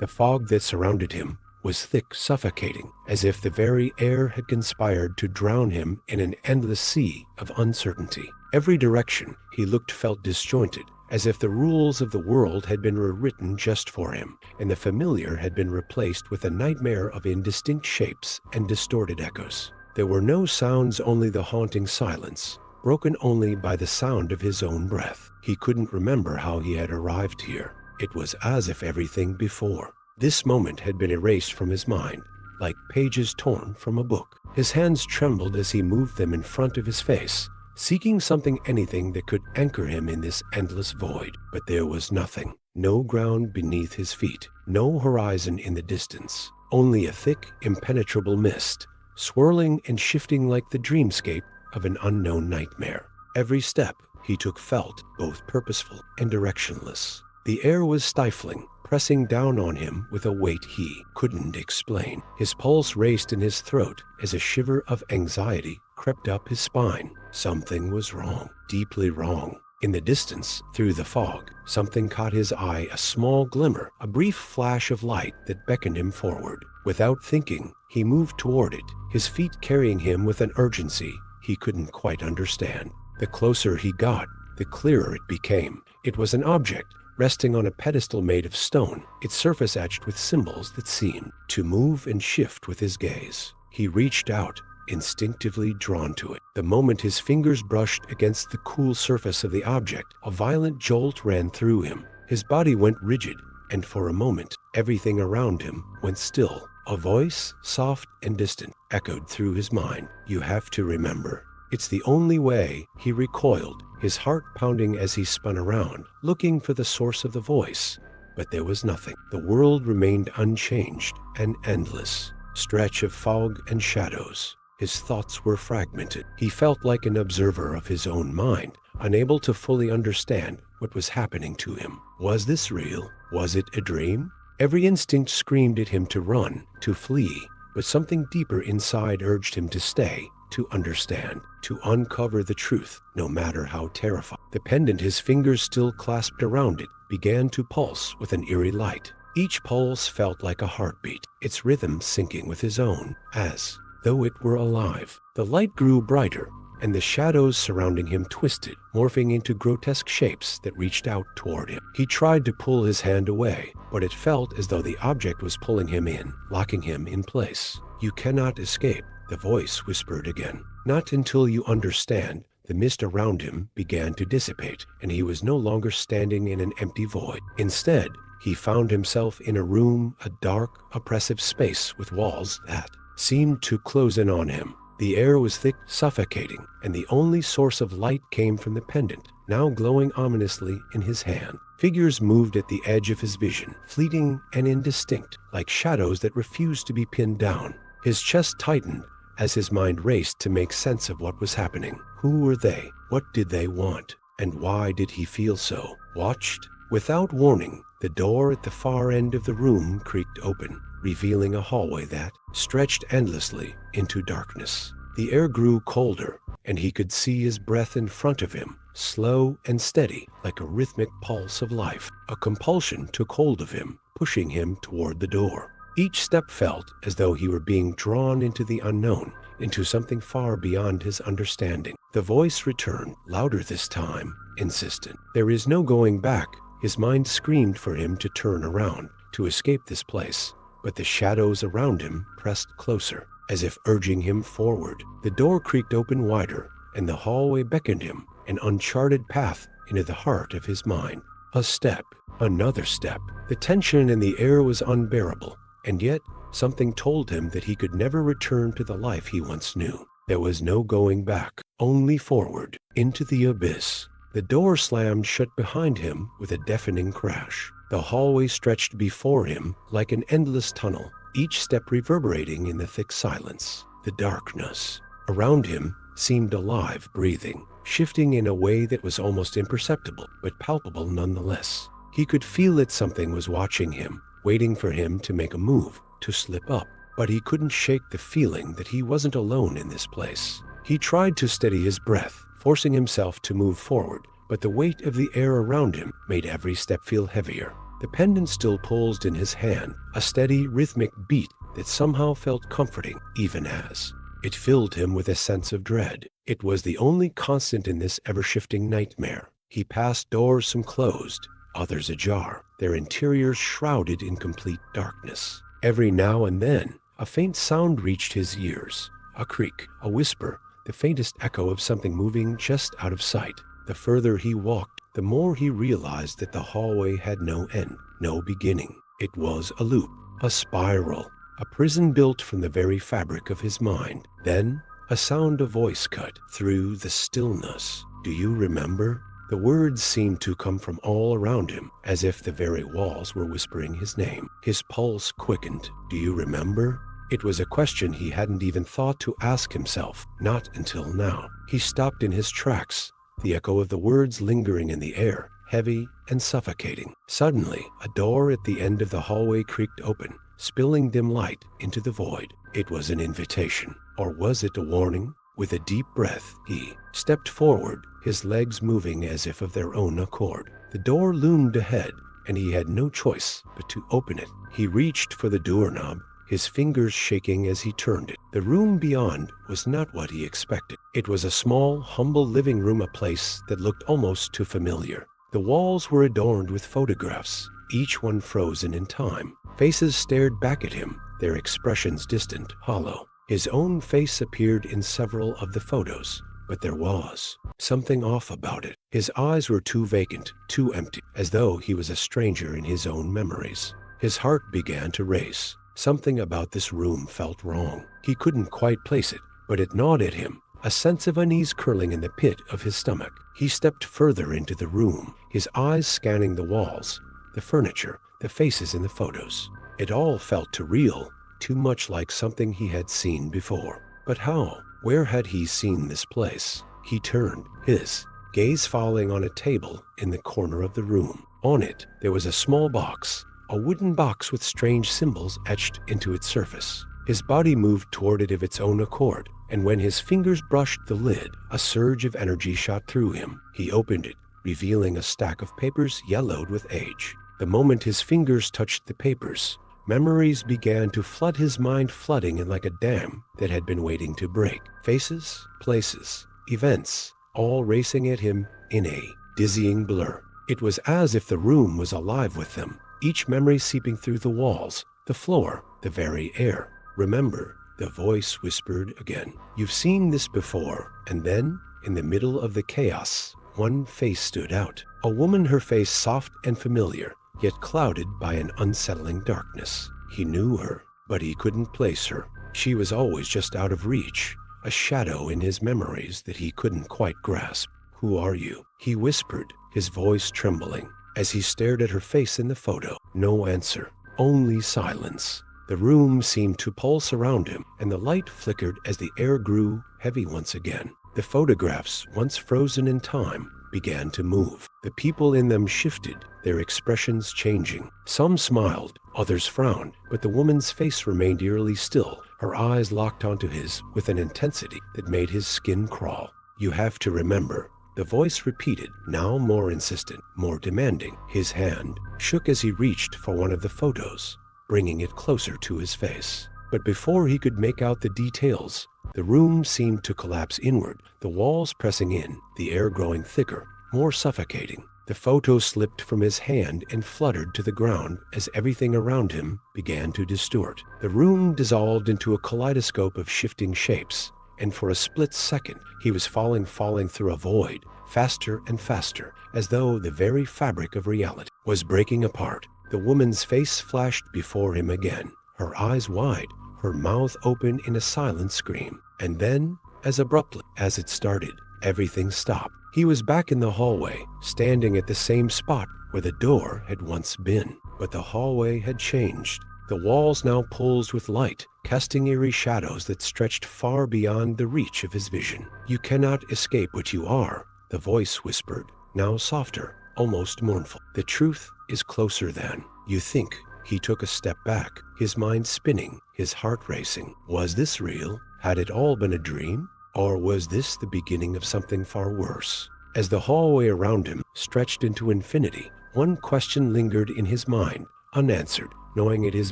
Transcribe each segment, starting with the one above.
The fog that surrounded him was thick, suffocating, as if the very air had conspired to drown him in an endless sea of uncertainty. Every direction he looked felt disjointed, as if the rules of the world had been rewritten just for him, and the familiar had been replaced with a nightmare of indistinct shapes and distorted echoes. There were no sounds, only the haunting silence, broken only by the sound of his own breath. He couldn't remember how he had arrived here. It was as if everything before this moment had been erased from his mind, like pages torn from a book. His hands trembled as he moved them in front of his face, seeking something, anything that could anchor him in this endless void. But there was nothing. No ground beneath his feet, no horizon in the distance, only a thick, impenetrable mist, swirling and shifting like the dreamscape of an unknown nightmare. Every step he took felt both purposeful and directionless. The air was stifling, pressing down on him with a weight he couldn't explain. His pulse raced in his throat as a shiver of anxiety crept up his spine. Something was wrong, deeply wrong. In the distance, through the fog, something caught his eye, a small glimmer, a brief flash of light that beckoned him forward. Without thinking, he moved toward it, his feet carrying him with an urgency he couldn't quite understand. The closer he got, the clearer it became. It was an object resting on a pedestal made of stone, its surface etched with symbols that seemed to move and shift with his gaze. He reached out, instinctively drawn to it. The moment his fingers brushed against the cool surface of the object, a violent jolt ran through him. His body went rigid, and for a moment, everything around him went still. A voice, soft and distant, echoed through his mind. "You have to remember. It's the only way." He recoiled, his heart pounding as he spun around, looking for the source of the voice. But there was nothing. The world remained unchanged, an endless stretch of fog and shadows. His thoughts were fragmented. He felt like an observer of his own mind, unable to fully understand what was happening to him. Was this real? Was it a dream? Every instinct screamed at him to run, to flee, but something deeper inside urged him to stay, to understand, to uncover the truth, no matter how terrifying. The pendant his fingers still clasped around it began to pulse with an eerie light. Each pulse felt like a heartbeat, its rhythm syncing with his own, as though it were alive. The light grew brighter, and the shadows surrounding him twisted, morphing into grotesque shapes that reached out toward him. He tried to pull his hand away, but it felt as though the object was pulling him in, locking him in place. "You cannot escape," the voice whispered again. "Not until you understand." The mist around him began to dissipate, and he was no longer standing in an empty void. Instead, he found himself in a room, a dark, oppressive space with walls that seemed to close in on him. The air was thick, suffocating, and the only source of light came from the pendant, now glowing ominously in his hand. Figures moved at the edge of his vision, fleeting and indistinct, like shadows that refused to be pinned down. His chest tightened as his mind raced to make sense of what was happening. Who were they? What did they want? And why did he feel so watched? Without warning, the door at the far end of the room creaked open, revealing a hallway that stretched endlessly into darkness. The air grew colder, and he could see his breath in front of him, slow and steady, like a rhythmic pulse of life. A compulsion took hold of him, pushing him toward the door. Each step felt as though he were being drawn into the unknown, into something far beyond his understanding. The voice returned, louder this time, insistent. "There is no going back." His mind screamed for him to turn around, to escape this place. But the shadows around him pressed closer, as if urging him forward. The door creaked open wider, and the hallway beckoned him, an uncharted path into the heart of his mind. A step, another step. The tension in the air was unbearable, and yet something told him that he could never return to the life he once knew. There was no going back, only forward, into the abyss. The door slammed shut behind him with a deafening crash. The hallway stretched before him like an endless tunnel, each step reverberating in the thick silence. The darkness around him seemed alive, breathing, shifting in a way that was almost imperceptible, but palpable nonetheless. He could feel that something was watching him, waiting for him to make a move, to slip up. But he couldn't shake the feeling that he wasn't alone in this place. He tried to steady his breath, forcing himself to move forward, but the weight of the air around him made every step feel heavier. The pendant still pulsed in his hand, a steady, rhythmic beat that somehow felt comforting, even as it filled him with a sense of dread. It was the only constant in this ever-shifting nightmare. He passed doors, some closed, others ajar, their interiors shrouded in complete darkness. Every now and then, a faint sound reached his ears, a creak, a whisper, the faintest echo of something moving just out of sight. The further he walked, the more he realized that the hallway had no end, no beginning. It was a loop, a spiral, a prison built from the very fabric of his mind. Then, a sound of voice cut through the stillness. "Do you remember?" The words seemed to come from all around him, as if the very walls were whispering his name. His pulse quickened. "Do you remember?" It was a question he hadn't even thought to ask himself, not until now. He stopped in his tracks, the echo of the words lingering in the air, heavy and suffocating. Suddenly, a door at the end of the hallway creaked open, spilling dim light into the void. It was an invitation, or was it a warning? With a deep breath, he stepped forward, his legs moving as if of their own accord. The door loomed ahead, and he had no choice but to open it. He reached for the doorknob, his fingers shaking as he turned it. The room beyond was not what he expected. It was a small, humble living room, a place that looked almost too familiar. The walls were adorned with photographs, each one frozen in time. Faces stared back at him, their expressions distant, hollow. His own face appeared in several of the photos, but there was something off about it. His eyes were too vacant, too empty, as though he was a stranger in his own memories. His heart began to race. Something about this room felt wrong. He couldn't quite place it, but it gnawed at him, a sense of unease curling in the pit of his stomach. He stepped further into the room, his eyes scanning the walls, the furniture, the faces in the photos. It all felt too real, too much like something he had seen before. But how? Where had he seen this place? He turned, his gaze falling on a table in the corner of the room. On it, there was a small box, a wooden box with strange symbols etched into its surface. His body moved toward it of its own accord, and when his fingers brushed the lid, a surge of energy shot through him. He opened it, revealing a stack of papers yellowed with age. The moment his fingers touched the papers, memories began to flood his mind, flooding in like a dam that had been waiting to break. Faces, places, events, all racing at him in a dizzying blur. It was as if the room was alive with them, each memory seeping through the walls, the floor, the very air. "Remember," the voice whispered again. "You've seen this before." And then, in the middle of the chaos, one face stood out. A woman, her face soft and familiar, yet clouded by an unsettling darkness. He knew her, but he couldn't place her. She was always just out of reach, a shadow in his memories that he couldn't quite grasp. "Who are you?" he whispered, his voice trembling, as he stared at her face in the photo. No answer, only silence. The room seemed to pulse around him, and the light flickered as the air grew heavy once again. The photographs, once frozen in time, began to move. The people in them shifted, their expressions changing. Some smiled, others frowned, but the woman's face remained eerily still, her eyes locked onto his with an intensity that made his skin crawl. "You have to remember," the voice repeated, now more insistent, more demanding. His hand shook as he reached for one of the photos, bringing it closer to his face. But before he could make out the details, the room seemed to collapse inward, the walls pressing in, the air growing thicker, more suffocating. The photo slipped from his hand and fluttered to the ground as everything around him began to distort. The room dissolved into a kaleidoscope of shifting shapes, and for a split second he was falling through a void, faster and faster, as though the very fabric of reality was breaking apart. The woman's face flashed before him again, her eyes wide, her mouth open in a silent scream. And then, as abruptly as it started, everything stopped. He was back in the hallway, standing at the same spot where the door had once been. But the hallway had changed. The walls now pulsed with light, casting eerie shadows that stretched far beyond the reach of his vision. "You cannot escape what you are," the voice whispered, now softer, almost mournful. "The truth is closer than you think." He took a step back, his mind spinning, his heart racing. Was this real? Had it all been a dream? Or was this the beginning of something far worse? As the hallway around him stretched into infinity, one question lingered in his mind, unanswered, gnawing at his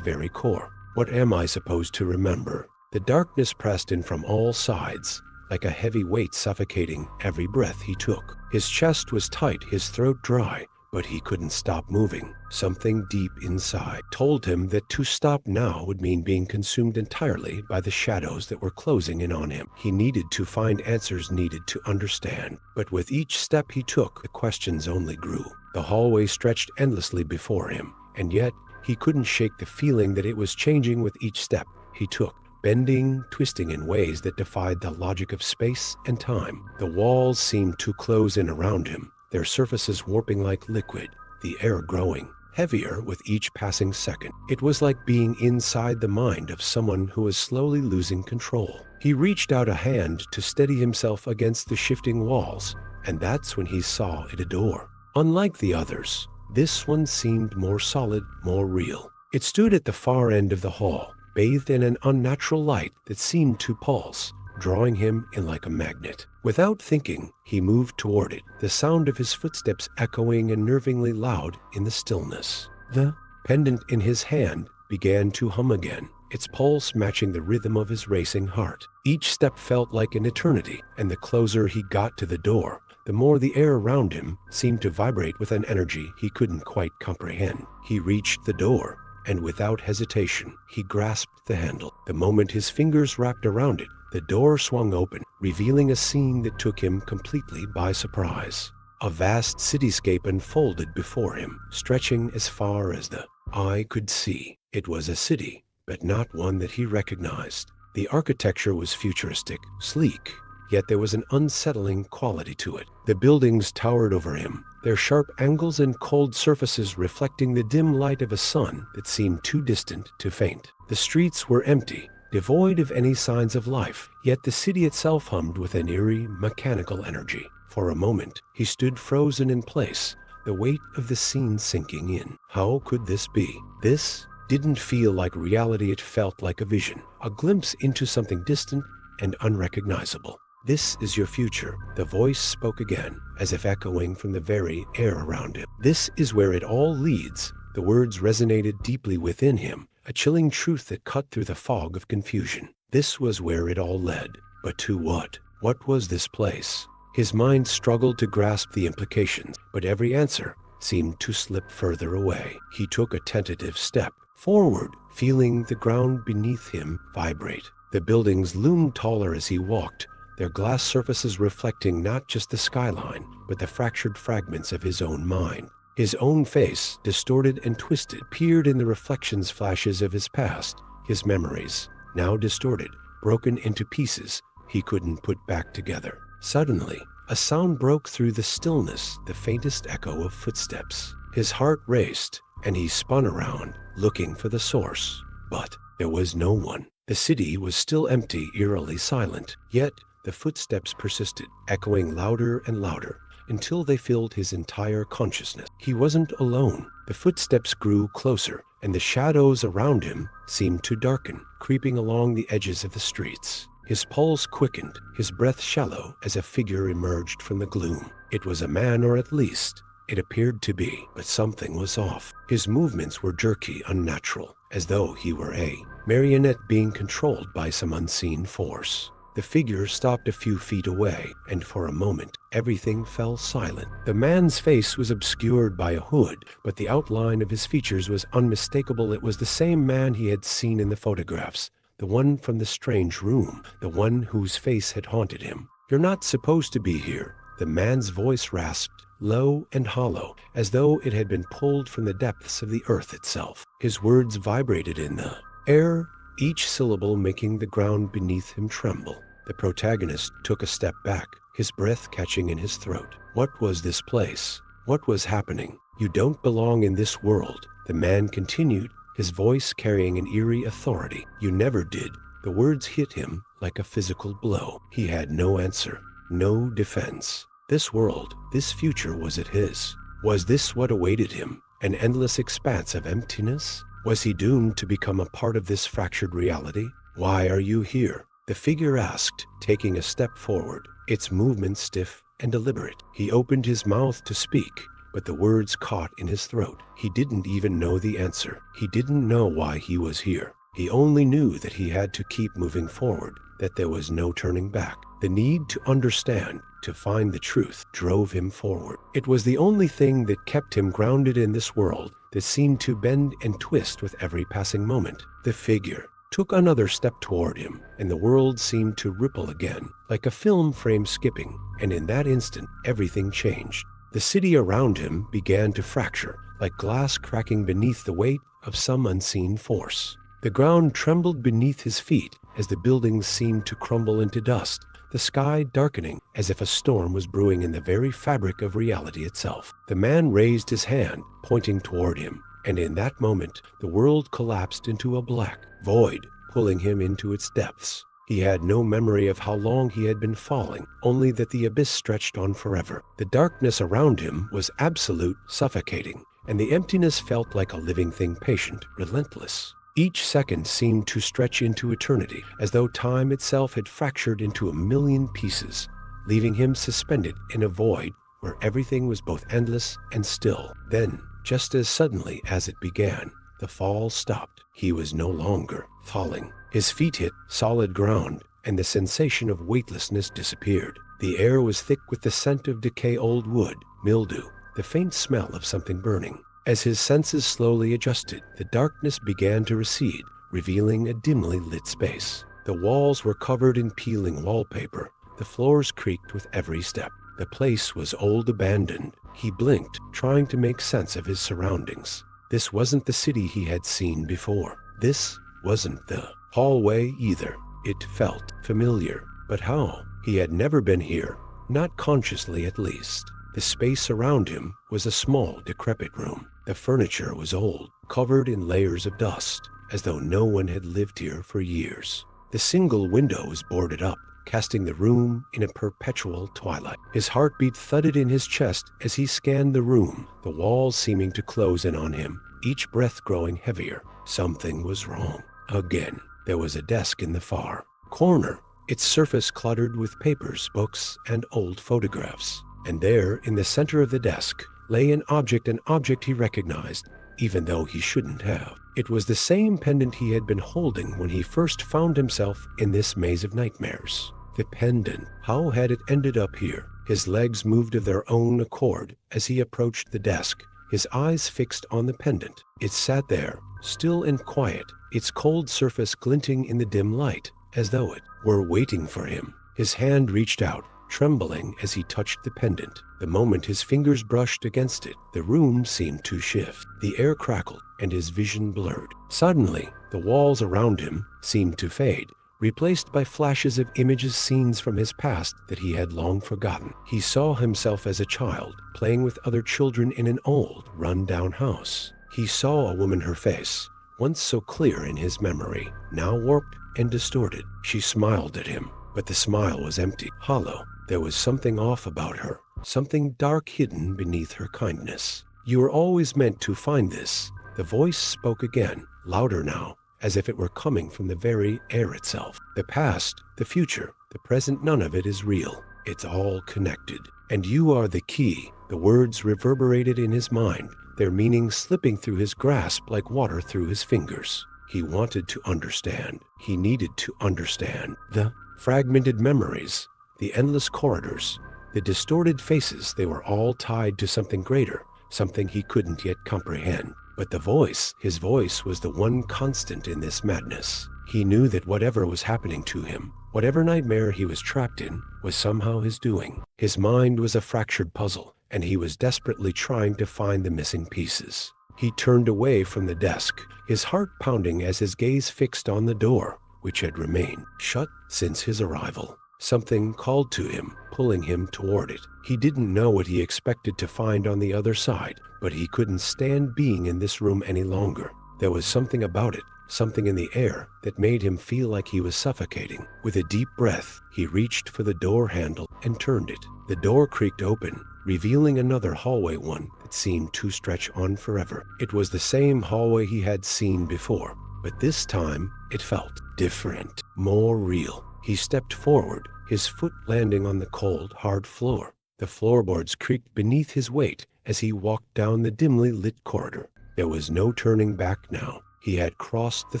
very core. What am I supposed to remember? The darkness pressed in from all sides, like a heavy weight suffocating every breath he took. His chest was tight, his throat dry, but he couldn't stop moving. Something deep inside told him that to stop now would mean being consumed entirely by the shadows that were closing in on him. He needed to find answers, needed to understand. But with each step he took, the questions only grew. The hallway stretched endlessly before him, and yet he couldn't shake the feeling that it was changing with each step he took, bending, twisting in ways that defied the logic of space and time. The walls seemed to close in around him, their surfaces warping like liquid, the air growing heavier with each passing second. It was like being inside the mind of someone who was slowly losing control. He reached out a hand to steady himself against the shifting walls, and that's when he saw it, a door. Unlike the others, this one seemed more solid, more real. It stood at the far end of the hall, bathed in an unnatural light that seemed to pulse, drawing him in like a magnet. Without thinking, he moved toward it, the sound of his footsteps echoing unnervingly loud in the stillness. The pendant in his hand began to hum again, its pulse matching the rhythm of his racing heart. Each step felt like an eternity, and the closer he got to the door, the more the air around him seemed to vibrate with an energy he couldn't quite comprehend. He reached the door, and without hesitation, he grasped the handle. The moment his fingers wrapped around it, the door swung open, revealing a scene that took him completely by surprise. A vast cityscape unfolded before him, stretching as far as the eye could see. It was a city, but not one that he recognized. The architecture was futuristic, sleek, yet there was an unsettling quality to it. The buildings towered over him, their sharp angles and cold surfaces reflecting the dim light of a sun that seemed too distant to faint. The streets were empty, devoid of any signs of life, yet the city itself hummed with an eerie, mechanical energy. For a moment, he stood frozen in place, the weight of the scene sinking in. How could this be? This didn't feel like reality, it felt like a vision, a glimpse into something distant and unrecognizable. "This is your future," the voice spoke again, as if echoing from the very air around him. "This is where it all leads." The words resonated deeply within him, a chilling truth that cut through the fog of confusion. This was where it all led. But to what? What was this place? His mind struggled to grasp the implications, but every answer seemed to slip further away. He took a tentative step forward, feeling the ground beneath him vibrate. The buildings loomed taller as he walked, their glass surfaces reflecting not just the skyline, but the fractured fragments of his own mind. His own face, distorted and twisted, peered in the reflections flashes of his past, his memories, now distorted, broken into pieces he couldn't put back together. Suddenly, a sound broke through the stillness, the faintest echo of footsteps. His heart raced, and he spun around, looking for the source. But there was no one. The city was still empty, eerily silent, yet the footsteps persisted, echoing louder and louder, until they filled his entire consciousness. He wasn't alone. The footsteps grew closer, and the shadows around him seemed to darken, creeping along the edges of the streets. His pulse quickened, his breath shallow as a figure emerged from the gloom. It was a man, or at least it appeared to be, but something was off. His movements were jerky, unnatural, as though he were a marionette being controlled by some unseen force. The figure stopped a few feet away, and for a moment, everything fell silent. The man's face was obscured by a hood, but the outline of his features was unmistakable. It was the same man he had seen in the photographs, the one from the strange room, the one whose face had haunted him. "You're not supposed to be here," the man's voice rasped, low and hollow, as though it had been pulled from the depths of the earth itself. His words vibrated in the air, each syllable making the ground beneath him tremble. The protagonist took a step back, his breath catching in his throat. What was this place? What was happening? "You don't belong in this world," the man continued, his voice carrying an eerie authority. "You never did." The words hit him like a physical blow. He had no answer, no defense. This world, this future, was it his? Was this what awaited him? An endless expanse of emptiness? Was he doomed to become a part of this fractured reality? "Why are you here?" the figure asked, taking a step forward, its movement stiff and deliberate. He opened his mouth to speak, but the words caught in his throat. He didn't even know the answer. He didn't know why he was here. He only knew that he had to keep moving forward, that there was no turning back. The need to understand, to find the truth, drove him forward. It was the only thing that kept him grounded in this world that seemed to bend and twist with every passing moment. The figure took another step toward him, and the world seemed to ripple again, like a film frame skipping, and in that instant, everything changed. The city around him began to fracture, like glass cracking beneath the weight of some unseen force. The ground trembled beneath his feet as the buildings seemed to crumble into dust, the sky darkening as if a storm was brewing in the very fabric of reality itself. The man raised his hand, pointing toward him, and in that moment, the world collapsed into a black void, pulling him into its depths. He had no memory of how long he had been falling, only that the abyss stretched on forever. The darkness around him was absolute, suffocating, and the emptiness felt like a living thing, patient, relentless. Each second seemed to stretch into eternity, as though time itself had fractured into a million pieces, leaving him suspended in a void where everything was both endless and still. Then, just as suddenly as it began, the fall stopped. He was no longer falling. His feet hit solid ground, and the sensation of weightlessness disappeared. The air was thick with the scent of decay, old wood, mildew, the faint smell of something burning. As his senses slowly adjusted, the darkness began to recede, revealing a dimly lit space. The walls were covered in peeling wallpaper. The floors creaked with every step. The place was old, abandoned. He blinked, trying to make sense of his surroundings. This wasn't the city he had seen before. This wasn't the hallway either. It felt familiar. But how? He had never been here, not consciously at least. The space around him was a small, decrepit room. The furniture was old, covered in layers of dust, as though no one had lived here for years. The single window was boarded up, casting the room in a perpetual twilight. His heartbeat thudded in his chest as he scanned the room, the walls seeming to close in on him, each breath growing heavier. Something was wrong. Again, there was a desk in the far corner, its surface cluttered with papers, books, and old photographs. And there, in the center of the desk, lay an object he recognized, even though he shouldn't have. It was the same pendant he had been holding when he first found himself in this maze of nightmares. The pendant. How had it ended up here? His legs moved of their own accord as he approached the desk, his eyes fixed on the pendant. It sat there, still and quiet, its cold surface glinting in the dim light, as though it were waiting for him. His hand reached out, trembling as he touched the pendant. The moment his fingers brushed against it, the room seemed to shift. The air crackled, and his vision blurred. Suddenly, the walls around him seemed to fade, replaced by flashes of images, scenes from his past that he had long forgotten. He saw himself as a child, playing with other children in an old, run-down house. He saw a woman, her face, once so clear in his memory, now warped and distorted. She smiled at him, but the smile was empty, hollow. There was something off about her, something dark hidden beneath her kindness. You were always meant to find this. The voice spoke again, louder now, as if it were coming from the very air itself. The past, the future, the present, none of it is real. It's all connected. And you are the key. The words reverberated in his mind, their meaning slipping through his grasp like water through his fingers. He wanted to understand. He needed to understand. The fragmented memories, the endless corridors, the distorted faces, they were all tied to something greater, something he couldn't yet comprehend. But the voice, his voice, was the one constant in this madness. He knew that whatever was happening to him, whatever nightmare he was trapped in, was somehow his doing. His mind was a fractured puzzle, and he was desperately trying to find the missing pieces. He turned away from the desk, his heart pounding as his gaze fixed on the door, which had remained shut since his arrival. Something called to him, pulling him toward it. He didn't know what he expected to find on the other side, but he couldn't stand being in this room any longer. There was something about it, something in the air, that made him feel like he was suffocating. With a deep breath, he reached for the door handle and turned it. The door creaked open, revealing another hallway, one that seemed to stretch on forever. It was the same hallway he had seen before, but this time it felt different, more real. He stepped forward, his foot landing on the cold, hard floor. The floorboards creaked beneath his weight as he walked down the dimly lit corridor. There was no turning back now. He had crossed the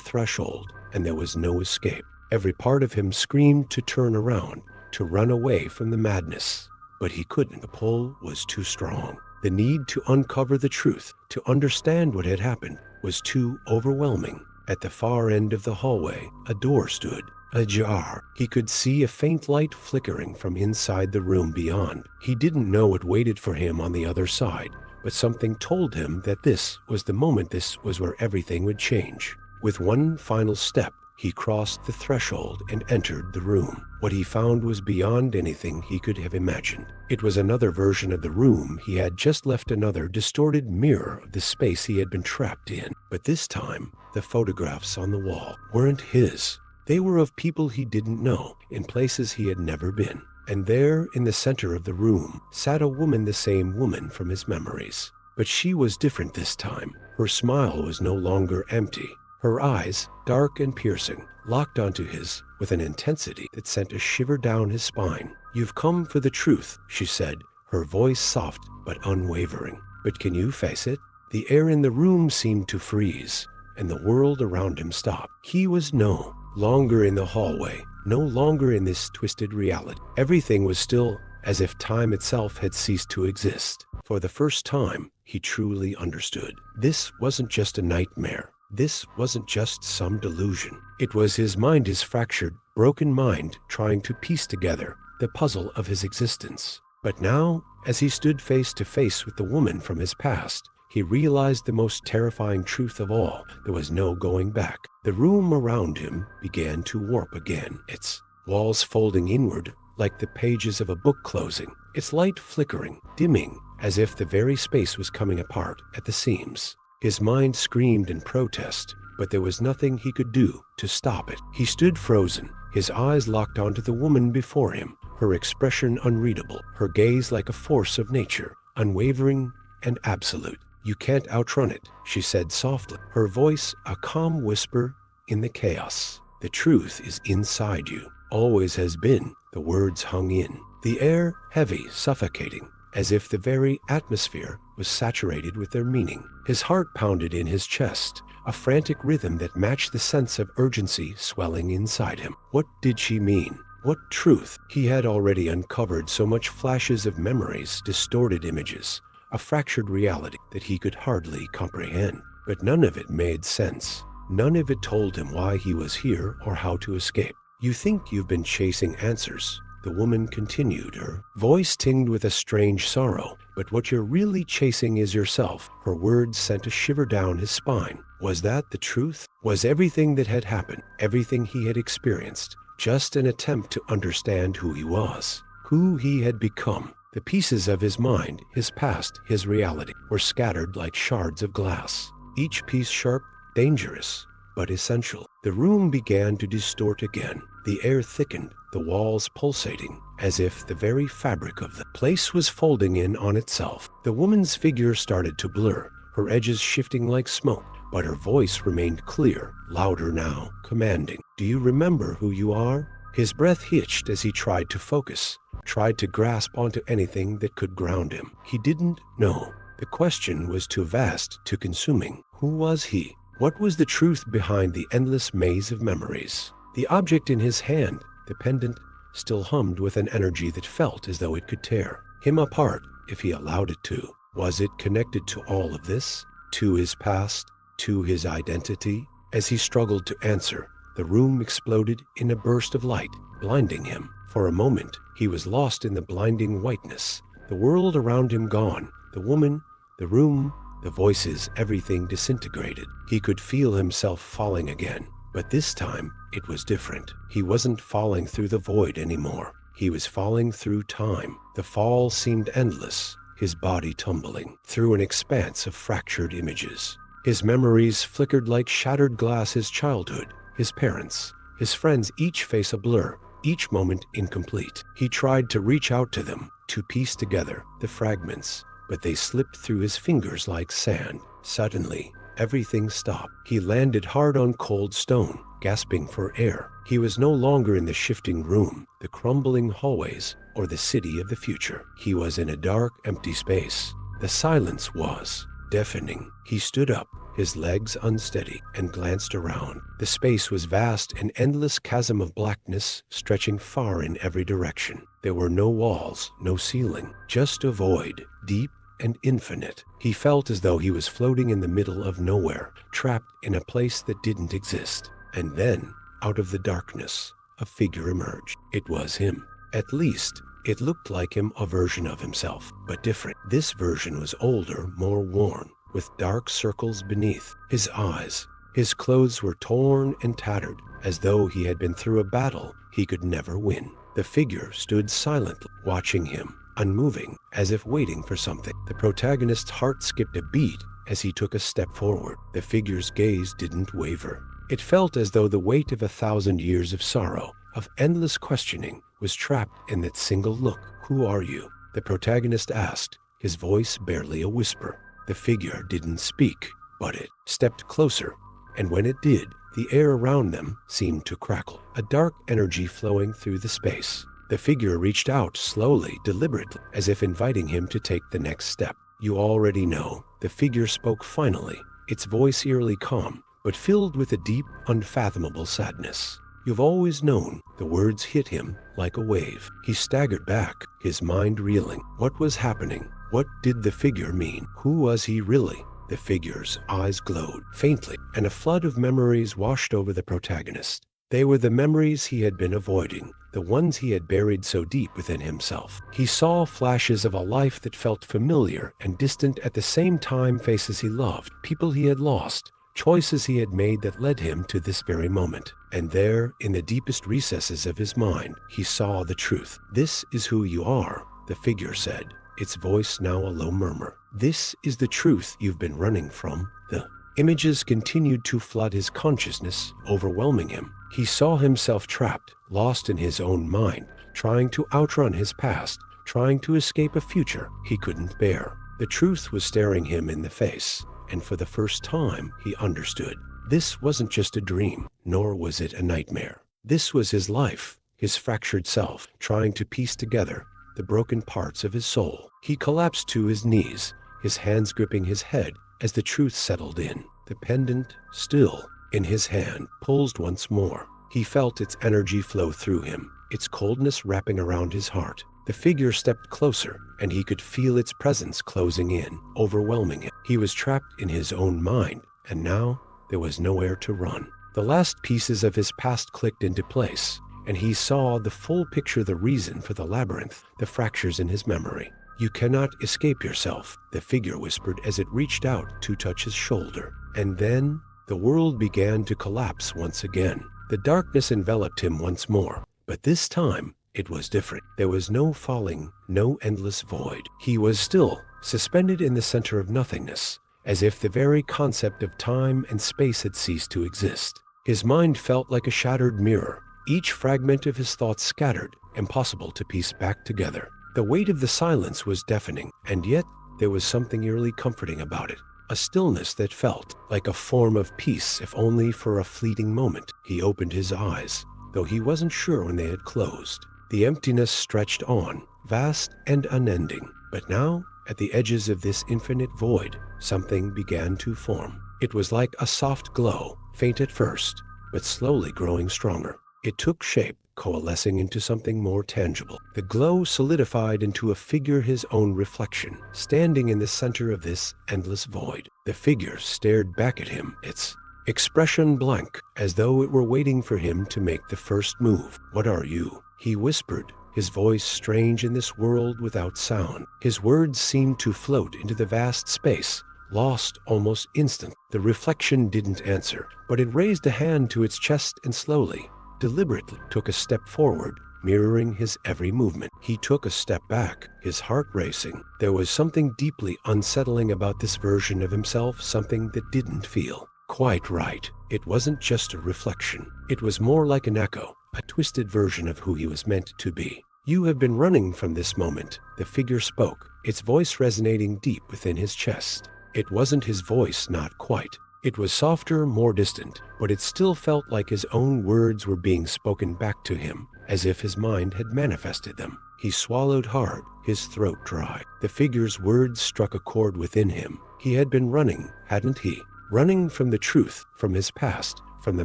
threshold, and there was no escape. Every part of him screamed to turn around, to run away from the madness. But he couldn't. The pull was too strong. The need to uncover the truth, to understand what had happened, was too overwhelming. At the far end of the hallway, a door stood, ajar. He could see a faint light flickering from inside the room beyond. He didn't know what waited for him on the other side, but something told him that this was the moment, this was where everything would change. With one final step, he crossed the threshold and entered the room. What he found was beyond anything he could have imagined. It was another version of the room he had just left, another distorted mirror of the space he had been trapped in. But this time, the photographs on the wall weren't his. They were of people he didn't know, in places he had never been. And there, in the center of the room, sat a woman, the same woman from his memories. But she was different this time. Her smile was no longer empty. Her eyes, dark and piercing, locked onto his with an intensity that sent a shiver down his spine. "You've come for the truth," she said, her voice soft but unwavering. "But can you face it?" The air in the room seemed to freeze, and the world around him stopped. He was no longer in the hallway, no longer in this twisted reality. Everything was still, as if time itself had ceased to exist. For the first time, he truly understood. This wasn't just a nightmare. This wasn't just some delusion. It was his mind, his fractured, broken mind, trying to piece together the puzzle of his existence. But now, as he stood face to face with the woman from his past, he realized the most terrifying truth of all. There was no going back. The room around him began to warp again, its walls folding inward like the pages of a book closing, its light flickering, dimming, as if the very space was coming apart at the seams. His mind screamed in protest, but there was nothing he could do to stop it. He stood frozen, his eyes locked onto the woman before him, her expression unreadable, her gaze like a force of nature, unwavering and absolute. "You can't outrun it," she said softly, her voice a calm whisper in the chaos. "The truth is inside you, always has been." The words hung in, the air heavy, suffocating, as if the very atmosphere was saturated with their meaning. His heart pounded in his chest, a frantic rhythm that matched the sense of urgency swelling inside him. What did she mean? What truth? He had already uncovered so much flashes of memories, distorted images, a fractured reality that he could hardly comprehend. But none of it made sense. None of it told him why he was here or how to escape. "You think you've been chasing answers," the woman continued, her voice tinged with a strange sorrow. "But what you're really chasing is yourself." Her words sent a shiver down his spine. Was that the truth? Was everything that had happened, everything he had experienced, just an attempt to understand who he was, who he had become? The pieces of his mind, his past, his reality, were scattered like shards of glass, each piece sharp, dangerous, but essential. The room began to distort again. The air thickened, the walls pulsating, as if the very fabric of the place was folding in on itself. The woman's figure started to blur, her edges shifting like smoke, but her voice remained clear, louder now, commanding. "Do you remember who you are?" His breath hitched as he tried to focus, tried to grasp onto anything that could ground him. He didn't know. The question was too vast, too consuming. Who was he? What was the truth behind the endless maze of memories? The object in his hand, the pendant, still hummed with an energy that felt as though it could tear him apart if he allowed it to. Was it connected to all of this? To his past? To his identity? As he struggled to answer, the room exploded in a burst of light, blinding him. For a moment, he was lost in the blinding whiteness. The world around him gone, the woman, the room, the voices, everything disintegrated. He could feel himself falling again. But this time, it was different. He wasn't falling through the void anymore. He was falling through time. The fall seemed endless, his body tumbling through an expanse of fractured images. His memories flickered like shattered glass, his childhood, his parents, his friends, each face a blur, each moment incomplete. He tried to reach out to them, to piece together the fragments, but they slipped through his fingers like sand. Suddenly, everything stopped. He landed hard on cold stone, gasping for air. He was no longer in the shifting room, the crumbling hallways, or the city of the future. He was in a dark, empty space. The silence was deafening. He stood up, his legs unsteady, and glanced around. The space was vast, an endless chasm of blackness stretching far in every direction. There were no walls, no ceiling, just a void, deep and infinite. He felt as though he was floating in the middle of nowhere, trapped in a place that didn't exist. And then, out of the darkness, a figure emerged. It was him. At least, it looked like him, a version of himself, but different. This version was older, more worn, with dark circles beneath his eyes. His clothes were torn and tattered, as though he had been through a battle he could never win. The figure stood silently, watching him, unmoving, as if waiting for something. The protagonist's heart skipped a beat as he took a step forward. The figure's gaze didn't waver. It felt as though the weight of 1,000 years of sorrow, of endless questioning, was trapped in that single look. "Who are you?" the protagonist asked, his voice barely a whisper. The figure didn't speak, but it stepped closer, and when it did, the air around them seemed to crackle, a dark energy flowing through the space. The figure reached out slowly, deliberately, as if inviting him to take the next step. "You already know," the figure spoke finally, its voice eerily calm, but filled with a deep, unfathomable sadness. "You've always known." The words hit him like a wave. He staggered back, his mind reeling. What was happening? What did the figure mean? Who was he really? The figure's eyes glowed faintly, and a flood of memories washed over the protagonist. They were the memories he had been avoiding, the ones he had buried so deep within himself. He saw flashes of a life that felt familiar and distant at the same time, faces he loved, people he had lost, choices he had made that led him to this very moment. And there, in the deepest recesses of his mind, he saw the truth. "This is who you are," the figure said, its voice now a low murmur. "This is the truth you've been running from." The images continued to flood his consciousness, overwhelming him. He saw himself trapped, lost in his own mind, trying to outrun his past, trying to escape a future he couldn't bear. The truth was staring him in the face, and for the first time he understood. This wasn't just a dream, nor was it a nightmare. This was his life, his fractured self, trying to piece together the broken parts of his soul. He collapsed to his knees, his hands gripping his head as the truth settled in. The pendant, still in his hand, pulsed once more. He felt its energy flow through him, its coldness wrapping around his heart. The figure stepped closer, and he could feel its presence closing in, overwhelming him. He was trapped in his own mind, and now there was nowhere to run. The last pieces of his past clicked into place, and he saw the full picture, the reason for the labyrinth, the fractures in his memory. "You cannot escape yourself," the figure whispered as it reached out to touch his shoulder. And then the world began to collapse once again. The darkness enveloped him once more, but this time it was different. There was no falling, no endless void. He was still, suspended in the center of nothingness, as if the very concept of time and space had ceased to exist. His mind felt like a shattered mirror, each fragment of his thoughts scattered, impossible to piece back together. The weight of the silence was deafening, and yet there was something eerily comforting about it, a stillness that felt like a form of peace, if only for a fleeting moment. He opened his eyes, though he wasn't sure when they had closed. The emptiness stretched on, vast and unending, but now, at the edges of this infinite void, something began to form. It was like a soft glow, faint at first, but slowly growing stronger. It took shape, coalescing into something more tangible. The glow solidified into a figure, his own reflection, standing in the center of this endless void. The figure stared back at him, its expression blank, as though it were waiting for him to make the first move. "What are you?" he whispered, his voice strange in this world without sound. His words seemed to float into the vast space, lost almost instantly. The reflection didn't answer, but it raised a hand to its chest and slowly, deliberately took a step forward, mirroring his every movement. He took a step back, his heart racing. There was something deeply unsettling about this version of himself, something that didn't feel quite right. It wasn't just a reflection. It was more like an echo, a twisted version of who he was meant to be. "You have been running from this moment," the figure spoke, its voice resonating deep within his chest. It wasn't his voice, not quite. It was softer, more distant, but it still felt like his own words were being spoken back to him, as if his mind had manifested them. He swallowed hard, his throat dry. The figure's words struck a chord within him. He had been running, hadn't he? Running from the truth, from his past, from the